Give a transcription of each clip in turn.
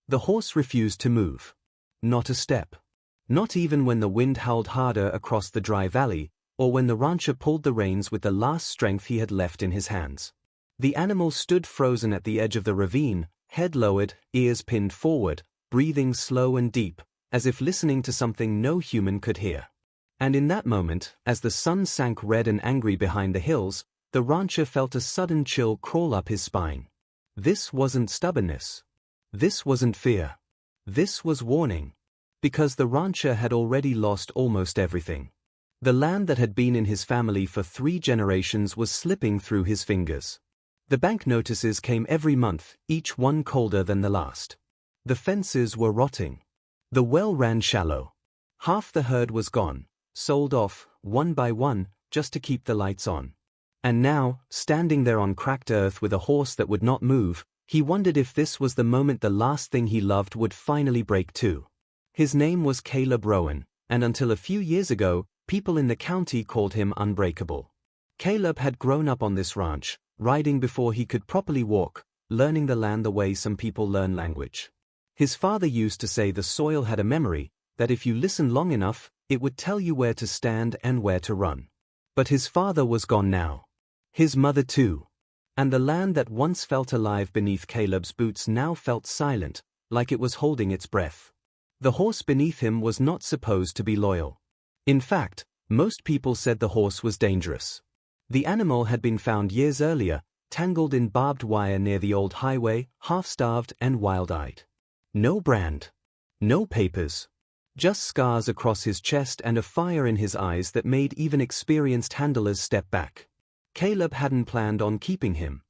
The horse refused to move. Not a step. Not even when the wind howled harder across the dry valley, or when the rancher pulled the reins with the last strength he had left in his hands. The animal stood frozen at the edge of the ravine, head lowered, ears pinned forward, breathing slow and deep, as if listening to something no human could hear. And in that moment, as the sun sank red and angry behind the hills, the rancher felt a sudden chill crawl up his spine. This wasn't stubbornness. This wasn't fear. This was warning. Because the rancher had already lost almost everything. The land that had been in his family for 3 generations was slipping through his fingers. The bank notices came every month, each one colder than the last. The fences were rotting. The well ran shallow. Half the herd was gone, sold off, one by one, just to keep the lights on. And now, standing there on cracked earth with a horse that would not move, he wondered if this was the moment the last thing he loved would finally break too. His name was Caleb Rowan, and until a few years ago, people in the county called him Unbreakable. Caleb had grown up on this ranch, riding before he could properly walk, learning the land the way some people learn language. His father used to say the soil had a memory, that if you listened long enough, it would tell you where to stand and where to run. But his father was gone now. His mother too. And the land that once felt alive beneath Caleb's boots now felt silent, like it was holding its breath. The horse beneath him was not supposed to be loyal. In fact, most people said the horse was dangerous. The animal had been found years earlier, tangled in barbed wire near the old highway, half-starved and wild-eyed. No brand. No papers. Just scars across his chest and a fire in his eyes that made even experienced handlers step back. Caleb hadn't planned on keeping him.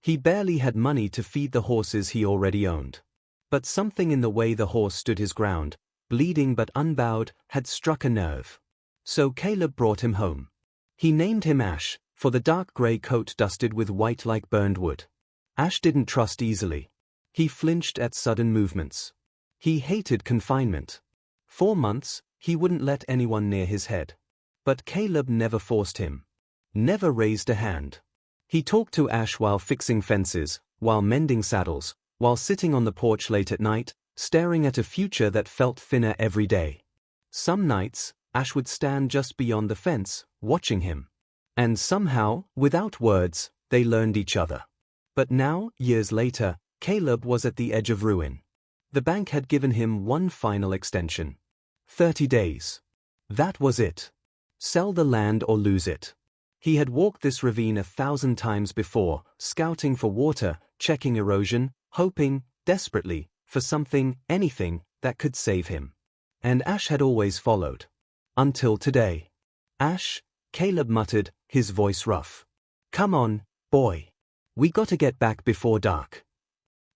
He barely had money to feed the horses he already owned. But something in the way the horse stood his ground, bleeding but unbowed, had struck a nerve. So Caleb brought him home. He named him Ash, for the dark grey coat dusted with white like burned wood. Ash didn't trust easily. He flinched at sudden movements. He hated confinement. 4 months, he wouldn't let anyone near his head. But Caleb never forced him. Never raised a hand. He talked to Ash while fixing fences, while mending saddles, while sitting on the porch late at night, staring at a future that felt thinner every day. Some nights, Ash would stand just beyond the fence, watching him. And somehow, without words, they learned each other. But now, years later, Caleb was at the edge of ruin. The bank had given him one final extension. 30 days. That was it. Sell the land or lose it. He had walked this ravine 1,000 times before, scouting for water, checking erosion, hoping, desperately, for something, anything, that could save him. And Ash had always followed. Until today. Ash, Caleb muttered, his voice rough. Come on, boy. We gotta get back before dark.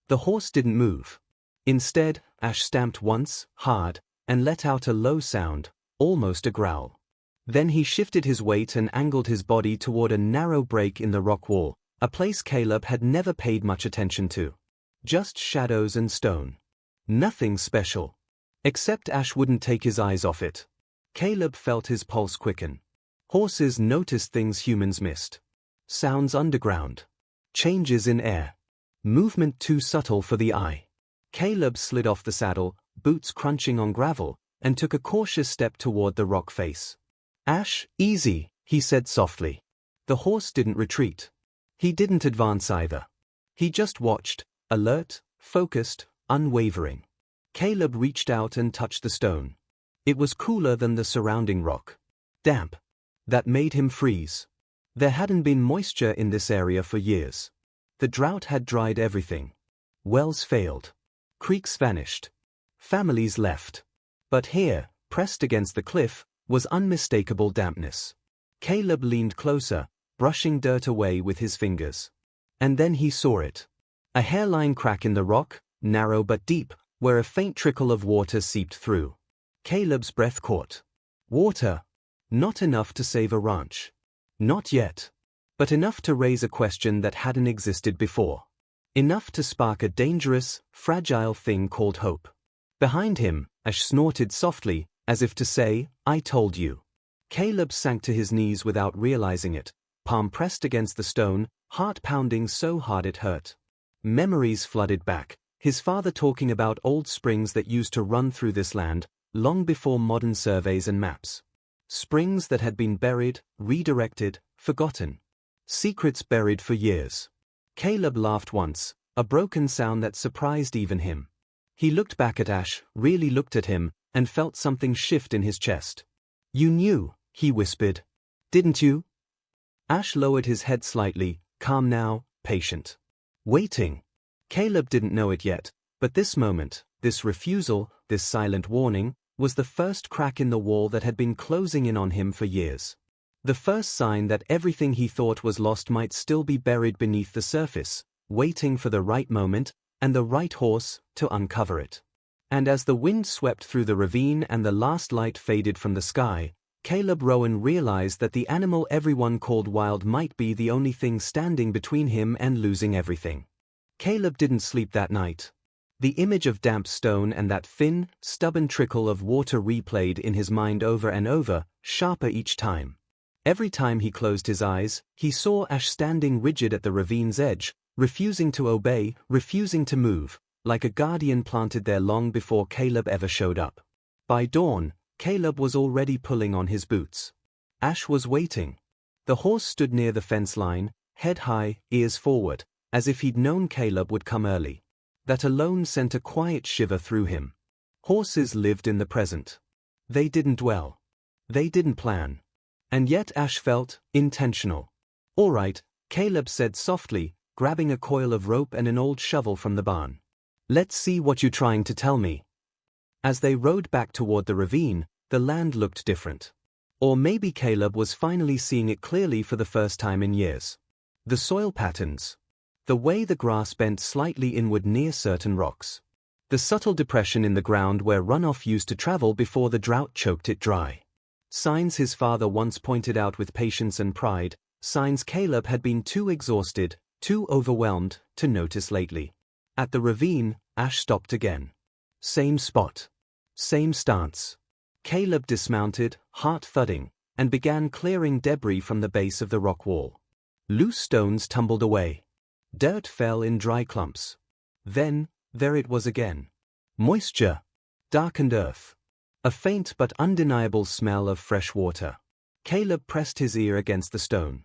The horse didn't move. Instead, Ash stamped once, hard, and let out a low sound, almost a growl. Then he shifted his weight and angled his body toward a narrow break in the rock wall, a place Caleb had never paid much attention to. Just shadows and stone. Nothing special. Except Ash wouldn't take his eyes off it. Caleb felt his pulse quicken. Horses noticed things humans missed. Sounds underground. Changes in air. Movement too subtle for the eye. Caleb slid off the saddle, boots crunching on gravel, and took a cautious step toward the rock face. Ash, easy, he said softly. The horse didn't retreat. He didn't advance either. He just watched, alert, focused, unwavering. Caleb reached out and touched the stone. It was cooler than the surrounding rock. Damp. That made him freeze. There hadn't been moisture in this area for years. The drought had dried everything. Wells failed. Creeks vanished. Families left. But here, pressed against the cliff, was unmistakable dampness. Caleb leaned closer, brushing dirt away with his fingers. And then he saw it. A hairline crack in the rock, narrow but deep, where a faint trickle of water seeped through. Caleb's breath caught. Water. Not enough to save a ranch. Not yet. But enough to raise a question that hadn't existed before. Enough to spark a dangerous, fragile thing called hope. Behind him, Ash snorted softly, as if to say, I told you. Caleb sank to his knees without realizing it, palm pressed against the stone, heart pounding so hard it hurt. Memories flooded back, His father talking about old springs that used to run through this land, long before modern surveys and maps. Springs that had been buried, redirected, forgotten. Secrets buried for years. Caleb laughed once, a broken sound that surprised even him. He looked back at Ash, really looked at him, and felt something shift in his chest. "You knew," he whispered. "Didn't you?" Ash lowered his head slightly, calm now, patient. Waiting. Caleb didn't know it yet, but this moment, this refusal, this silent warning, was the first crack in the wall that had been closing in on him for years. The first sign that everything he thought was lost might still be buried beneath the surface, waiting for the right moment, and the right horse, to uncover it. And as the wind swept through the ravine and the last light faded from the sky, Caleb Rowan realized that the animal everyone called wild might be the only thing standing between him and losing everything. Caleb didn't sleep that night. The image of damp stone and that thin, stubborn trickle of water replayed in his mind over and over, sharper each time. Every time he closed his eyes, he saw Ash standing rigid at the ravine's edge, refusing to obey, refusing to move, like a guardian planted there long before Caleb ever showed up. By dawn, Caleb was already pulling on his boots. Ash was waiting. The horse stood near the fence line, head high, ears forward, as if he'd known Caleb would come early. That alone sent a quiet shiver through him. Horses lived in the present. They didn't dwell. They didn't plan. And yet Ash felt intentional. "All right," Caleb said softly, grabbing a coil of rope and an old shovel from the barn. "Let's see what you're trying to tell me." As they rode back toward the ravine, the land looked different. Or maybe Caleb was finally seeing it clearly for the first time in years. The soil patterns. The way the grass bent slightly inward near certain rocks. The subtle depression in the ground where runoff used to travel before the drought choked it dry. Signs his father once pointed out with patience and pride, signs Caleb had been too exhausted, too overwhelmed, to notice lately. At the ravine, Ash stopped again. Same spot. Same stance. Caleb dismounted, heart thudding, and began clearing debris from the base of the rock wall. Loose stones tumbled away. Dirt fell in dry clumps. Then, there it was again. Moisture. Darkened earth. A faint but undeniable smell of fresh water. Caleb pressed his ear against the stone.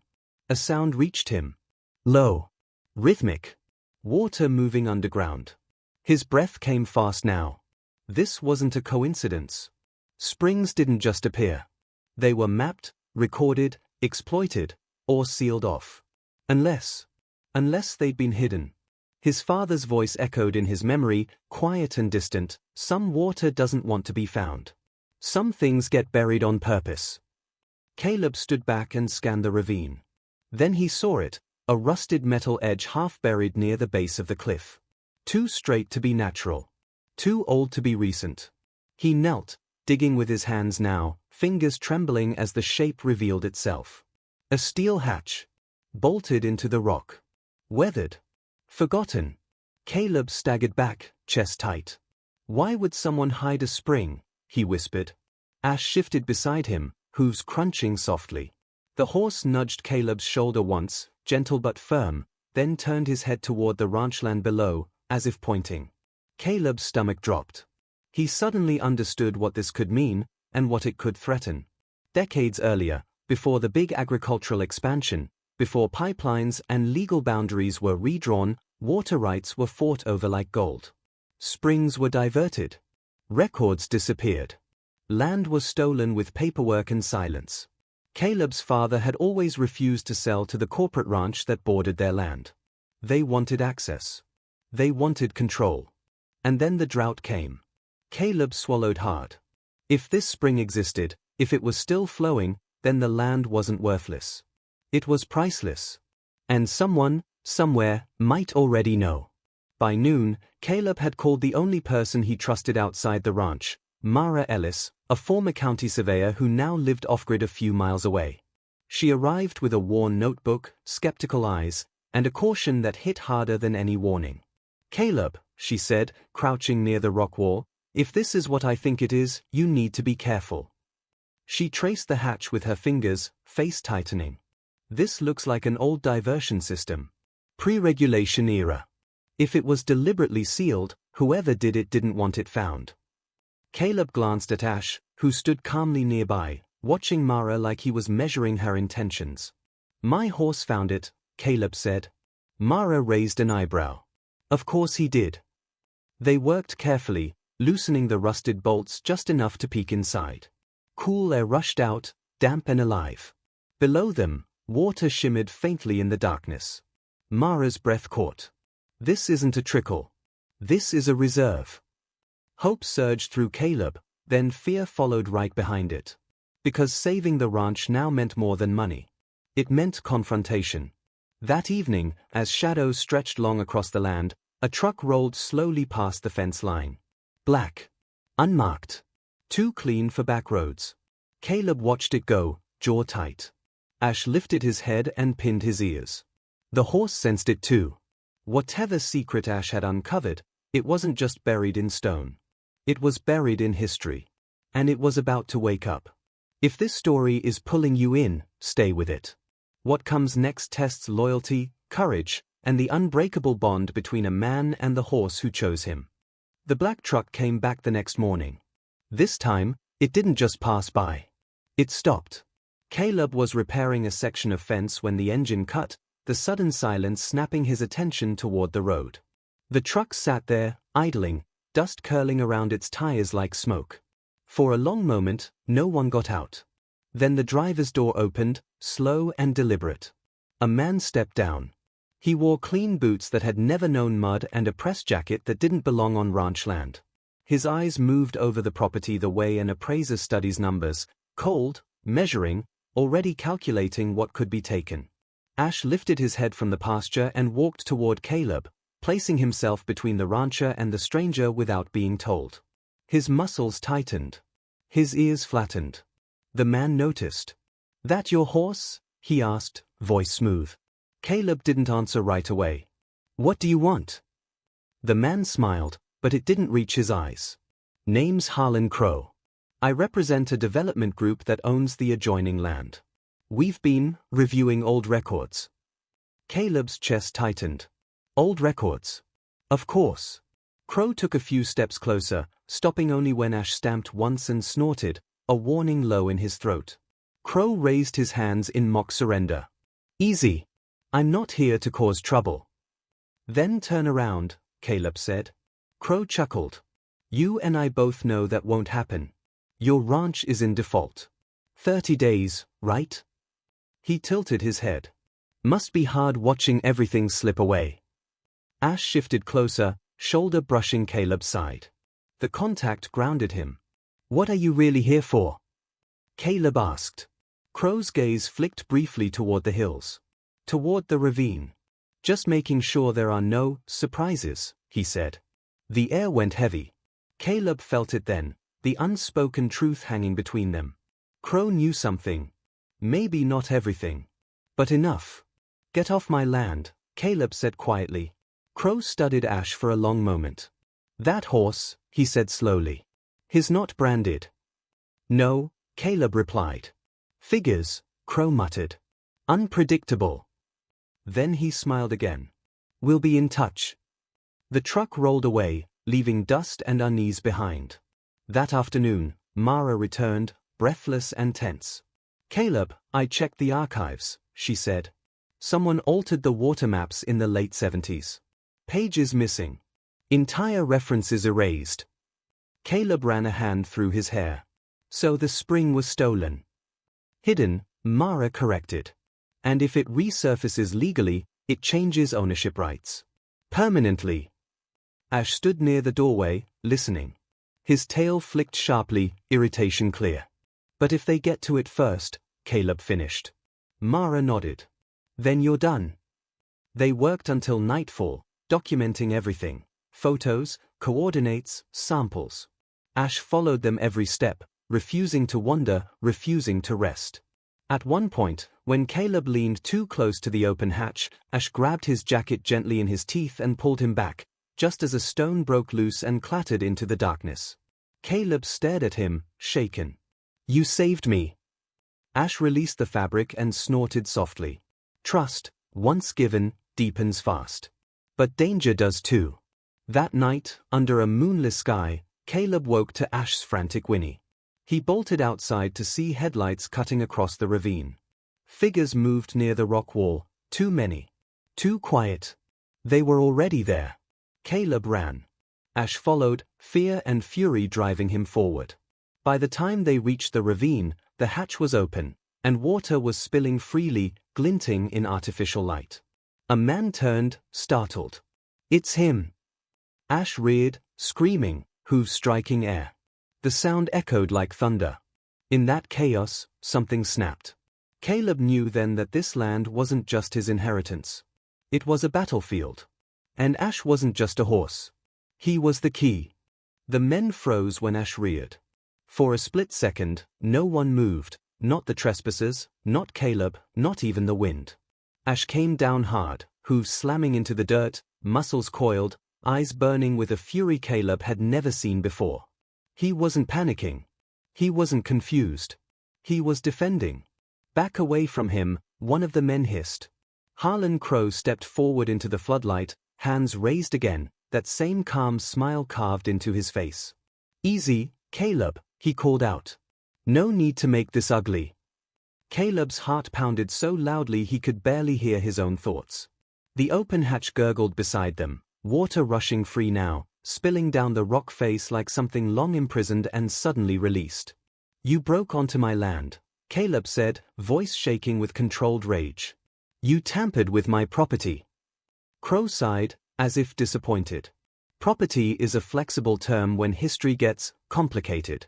A sound reached him. Low. Rhythmic. Water moving underground. His breath came fast now. This wasn't a coincidence. Springs didn't just appear. They were mapped, recorded, exploited, or sealed off. Unless they'd been hidden. His father's voice echoed in his memory, quiet and distant. Some water doesn't want to be found. Some things get buried on purpose. Caleb stood back and scanned the ravine. Then he saw it, a rusted metal edge half buried near the base of the cliff. Too straight to be natural. Too old to be recent. He knelt, digging with his hands now, fingers trembling as the shape revealed itself. A steel hatch. Bolted into the rock. Weathered. Forgotten. Caleb staggered back, chest tight. "Why would someone hide a spring?" he whispered. Ash shifted beside him, hooves crunching softly. The horse nudged Caleb's shoulder once, gentle but firm, then turned his head toward the ranchland below, as if pointing. Caleb's stomach dropped. He suddenly understood what this could mean, and what it could threaten. Decades earlier, before the big agricultural expansion, before pipelines and legal boundaries were redrawn, water rights were fought over like gold. Springs were diverted. Records disappeared. Land was stolen with paperwork and silence. Caleb's father had always refused to sell to the corporate ranch that bordered their land. They wanted access. They wanted control. And then the drought came. Caleb swallowed hard. If this spring existed, if it was still flowing, then the land wasn't worthless. It was priceless. And someone, somewhere, might already know. By noon, Caleb had called the only person he trusted outside the ranch, Mara Ellis, a former county surveyor who now lived off-grid a few miles away. She arrived with a worn notebook, skeptical eyes, and a caution that hit harder than any warning. "Caleb," she said, crouching near the rock wall, "if this is what I think it is, you need to be careful." She traced the hatch with her fingers, face tightening. "This looks like an old diversion system. Pre-regulation era. If it was deliberately sealed, Whoever did it didn't want it found. Caleb glanced at Ash, who stood calmly nearby, watching Mara like he was measuring her intentions. My horse found it, Caleb said. Mara raised an eyebrow. Of course he did. They worked carefully, loosening the rusted bolts just enough to peek inside. Cool air rushed out, damp and alive. Below them, water shimmered faintly in the darkness. Mara's breath caught. This isn't a trickle. This is a reserve. Hope surged through Caleb, then fear followed right behind it. Because saving the ranch now meant more than money. It meant confrontation. That evening, as shadows stretched long across the land, a truck rolled slowly past the fence line. Black. Unmarked. Too clean for back roads. Caleb watched it go, jaw tight. Ash lifted his head and pinned his ears. The horse sensed it too. Whatever secret Ash had uncovered, it wasn't just buried in stone. It was buried in history. And it was about to wake up. If this story is pulling you in, stay with it. What comes next tests loyalty, courage, and the unbreakable bond between a man and the horse who chose him. The black truck came back the next morning. This time, it didn't just pass by. It stopped. Caleb was repairing a section of fence when the engine cut, the sudden silence snapping his attention toward the road. The truck sat there, idling, dust curling around its tires like smoke. For a long moment, no one got out. Then the driver's door opened, slow and deliberate. A man stepped down. He wore clean boots that had never known mud and a press jacket that didn't belong on ranch land. His eyes moved over the property the way an appraiser studies numbers, cold, measuring, already calculating what could be taken. Ash lifted his head from the pasture and walked toward Caleb, placing himself between the rancher and the stranger without being told. His muscles tightened. His ears flattened. The man noticed. "That your horse?" he asked, voice smooth. Caleb didn't answer right away. "What do you want?" The man smiled, but it didn't reach his eyes. "Name's Harlan Crow. I represent a development group that owns the adjoining land. We've been reviewing old records." Caleb's chest tightened. Old records? Of course. Crow took a few steps closer, stopping only when Ash stamped once and snorted, a warning low in his throat. Crow raised his hands in mock surrender. "Easy. I'm not here to cause trouble." "Then turn around," Caleb said. Crow chuckled. "You and I both know that won't happen. Your ranch is in default. 30 days, right?" He tilted his head. "Must be hard watching everything slip away." Ash shifted closer, shoulder brushing Caleb's side. The contact grounded him. "What are you really here for?" Caleb asked. Crow's gaze flicked briefly toward the hills. Toward the ravine. "Just making sure there are no surprises," he said. The air went heavy. Caleb felt it then, the unspoken truth hanging between them. Crow knew something. Maybe not everything. But enough. "Get off my land," Caleb said quietly. Crow studied Ash for a long moment. "That horse," he said slowly. "He's not branded." "No," Caleb replied. "Figures," Crow muttered. "Unpredictable." Then he smiled again. "We'll be in touch." The truck rolled away, leaving dust and unease behind. That afternoon, Mara returned, breathless and tense. "Caleb, I checked the archives," she said. "Someone altered the water maps in the late 70s. Pages missing. Entire references erased." Caleb ran a hand through his hair. "So the spring was stolen." "Hidden," Mara corrected. "And if it resurfaces legally, it changes ownership rights. Permanently." Ash stood near the doorway, listening. His tail flicked sharply, irritation clear. "But if they get to it first," Caleb finished. Mara nodded. "Then you're done." They worked until nightfall, documenting everything. Photos, coordinates, samples. Ash followed them every step, refusing to wander, refusing to rest. At one point, when Caleb leaned too close to the open hatch, Ash grabbed his jacket gently in his teeth and pulled him back, just as a stone broke loose and clattered into the darkness. Caleb stared at him, shaken. "You saved me." Ash released the fabric and snorted softly. "Trust, once given, deepens fast. But danger does too. That night, under a moonless sky, Caleb woke to Ash's frantic whinny. He bolted outside to see headlights cutting across the ravine. Figures moved near the rock wall, too many. Too quiet. They were already there. Caleb ran. Ash followed, fear and fury driving him forward. By the time they reached the ravine, the hatch was open, and water was spilling freely, glinting in artificial light. A man turned, startled. "It's him!" Ash reared, screaming, hooves striking air. The sound echoed like thunder. In that chaos, something snapped. Caleb knew then that this land wasn't just his inheritance. It was a battlefield. And Ash wasn't just a horse. He was the key. The men froze when Ash reared. For a split second, no one moved, not the trespassers, not Caleb, not even the wind. Ash came down hard, hooves slamming into the dirt, muscles coiled, eyes burning with a fury Caleb had never seen before. He wasn't panicking. He wasn't confused. He was defending. Back away from him, one of the men hissed. Harlan Crow stepped forward into the floodlight, hands raised again, that same calm smile carved into his face. "Easy, Caleb," he called out. "No need to make this ugly." Caleb's heart pounded so loudly he could barely hear his own thoughts. The open hatch gurgled beside them, water rushing free now, spilling down the rock face like something long imprisoned and suddenly released. "You broke onto my land," Caleb said, voice shaking with controlled rage. "You tampered with my property." Crow sighed, as if disappointed. Property is a flexible term when history gets complicated.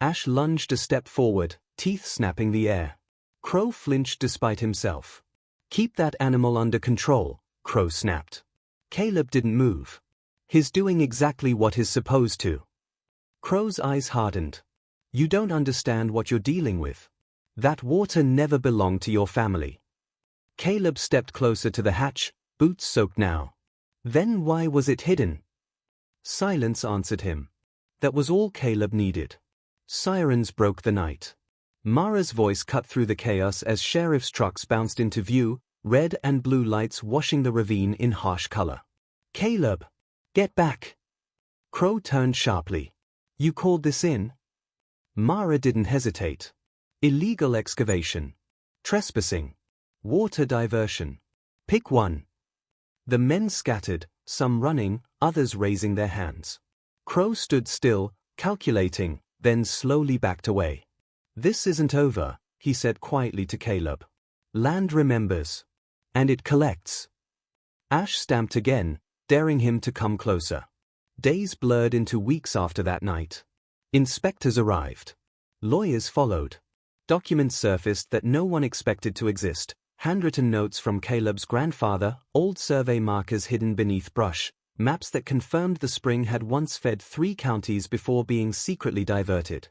Ash lunged a step forward, teeth snapping the air. Crow flinched despite himself. "Keep that animal under control," Crow snapped. Caleb didn't move. "He's doing exactly what he's supposed to." Crow's eyes hardened. "You don't understand what you're dealing with. That water never belonged to your family." Caleb stepped closer to the hatch, boots soaked now. "Then why was it hidden?" Silence answered him. That was all Caleb needed. Sirens broke the night. Mara's voice cut through the chaos as sheriff's trucks bounced into view, red and blue lights washing the ravine in harsh color. "Caleb! Get back!" Crow turned sharply. "You called this in?" Mara didn't hesitate. "Illegal excavation. Trespassing. Water diversion. Pick one." The men scattered, some running, others raising their hands. Crow stood still, calculating, then slowly backed away. "This isn't over," he said quietly to Caleb. "Land remembers. And it collects." Ash stamped again, daring him to come closer. Days blurred into weeks after that night. Inspectors arrived. Lawyers followed. Documents surfaced that no one expected to exist. Handwritten notes from Caleb's grandfather, old survey markers hidden beneath brush, maps that confirmed the spring had once fed 3 counties before being secretly diverted.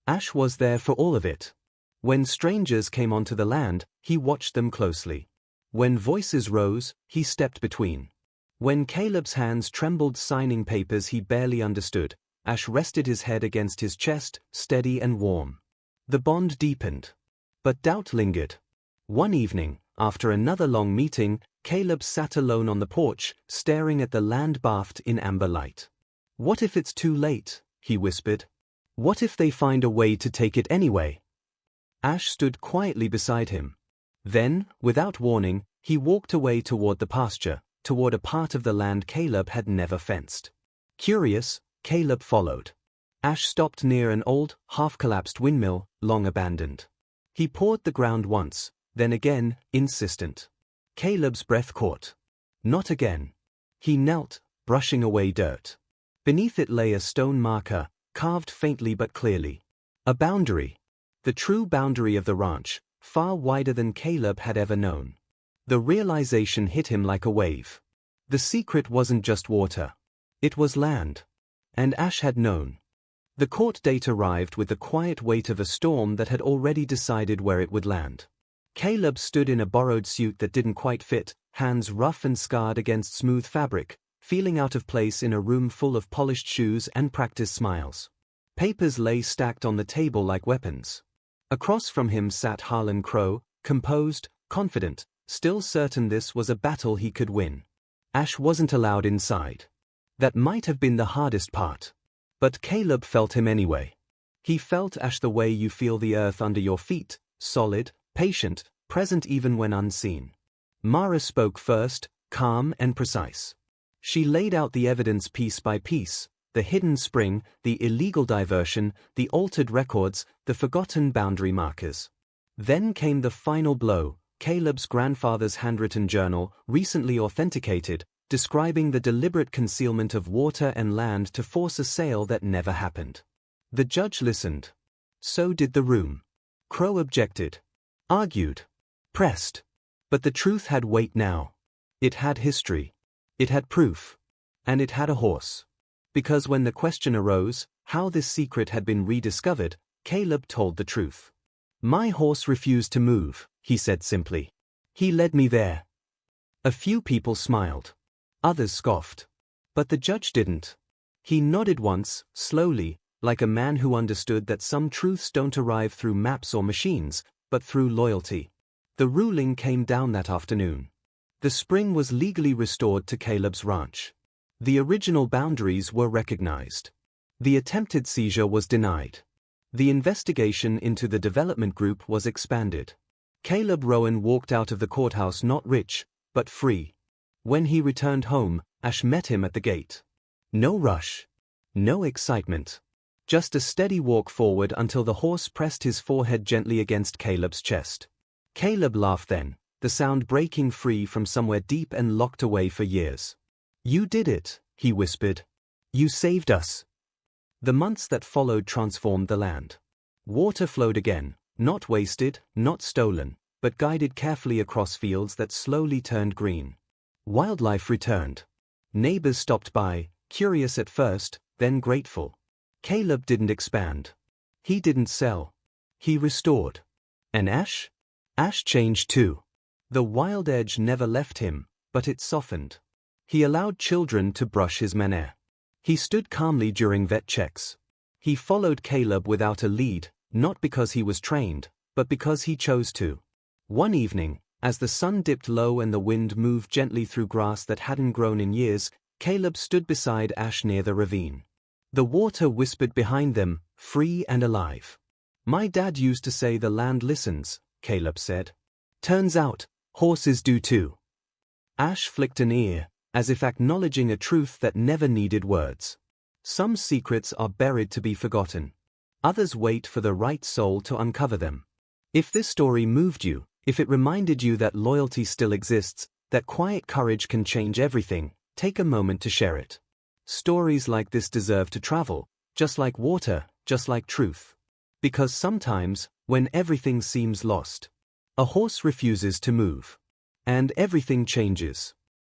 Ash was there for all of it. When strangers came onto the land, he watched them closely. When voices rose, he stepped between. When Caleb's hands trembled signing papers he barely understood, Ash rested his head against his chest, steady and warm. The bond deepened. But doubt lingered. One evening, after another long meeting, Caleb sat alone on the porch, staring at the land bathed in amber light. "What if it's too late?" he whispered. "What if they find a way to take it anyway?" Ash stood quietly beside him. Then, without warning, he walked away toward the pasture, toward a part of the land Caleb had never fenced. Curious, Caleb followed. Ash stopped near an old, half-collapsed windmill, long abandoned. He pawed the ground once, then again, insistent. Caleb's breath caught. Not again. He knelt, brushing away dirt. Beneath it lay a stone marker, carved faintly but clearly. A boundary. The true boundary of the ranch, far wider than Caleb had ever known. The realization hit him like a wave. The secret wasn't just water. It was land. And Ash had known. The court date arrived with the quiet weight of a storm that had already decided where it would land. Caleb stood in a borrowed suit that didn't quite fit, hands rough and scarred against smooth fabric, feeling out of place in a room full of polished shoes and practiced smiles. Papers lay stacked on the table like weapons. Across from him sat Harlan Crow, composed, confident, still certain this was a battle he could win. Ash wasn't allowed inside. That might have been the hardest part. But Caleb felt him anyway. He felt Ash the way you feel the earth under your feet, solid, patient, present even when unseen. Mara spoke first, calm and precise. She laid out the evidence piece by piece, the hidden spring, the illegal diversion, the altered records, the forgotten boundary markers. Then came the final blow, Caleb's grandfather's handwritten journal, recently authenticated, describing the deliberate concealment of water and land to force a sale that never happened. The judge listened. So did the room. Crow objected. Argued. Pressed. But the truth had weight now. It had history. It had proof. And it had a horse. Because when the question arose, how this secret had been rediscovered, Caleb told the truth. My horse refused to move, he said simply. He led me there. A few people smiled. Others scoffed. But the judge didn't. He nodded once, slowly, like a man who understood that some truths don't arrive through maps or machines, but through loyalty. The ruling came down that afternoon. The spring was legally restored to Caleb's ranch. The original boundaries were recognized. The attempted seizure was denied. The investigation into the development group was expanded. Caleb Rowan walked out of the courthouse not rich, but free. When he returned home, Ash met him at the gate. No rush. No excitement. Just a steady walk forward until the horse pressed his forehead gently against Caleb's chest. Caleb laughed then, the sound breaking free from somewhere deep and locked away for years. You did it, he whispered. You saved us. The months that followed transformed the land. Water flowed again, not wasted, not stolen, but guided carefully across fields that slowly turned green. Wildlife returned. Neighbors stopped by, curious at first, then grateful. Caleb didn't expand. He didn't sell. He restored. And Ash? Ash changed too. The wild edge never left him, but it softened. He allowed children to brush his manner. He stood calmly during vet checks. He followed Caleb without a lead, not because he was trained, but because he chose to. One evening, as the sun dipped low and the wind moved gently through grass that hadn't grown in years, Caleb stood beside Ash near the ravine. The water whispered behind them, free and alive. My dad used to say the land listens, Caleb said. Turns out, horses do too. Ash flicked an ear, as if acknowledging a truth that never needed words. Some secrets are buried to be forgotten. Others wait for the right soul to uncover them. If this story moved you, if it reminded you that loyalty still exists, that quiet courage can change everything, take a moment to share it. Stories like this deserve to travel, just like water, just like truth. Because sometimes, when everything seems lost, a horse refuses to move. And everything changes.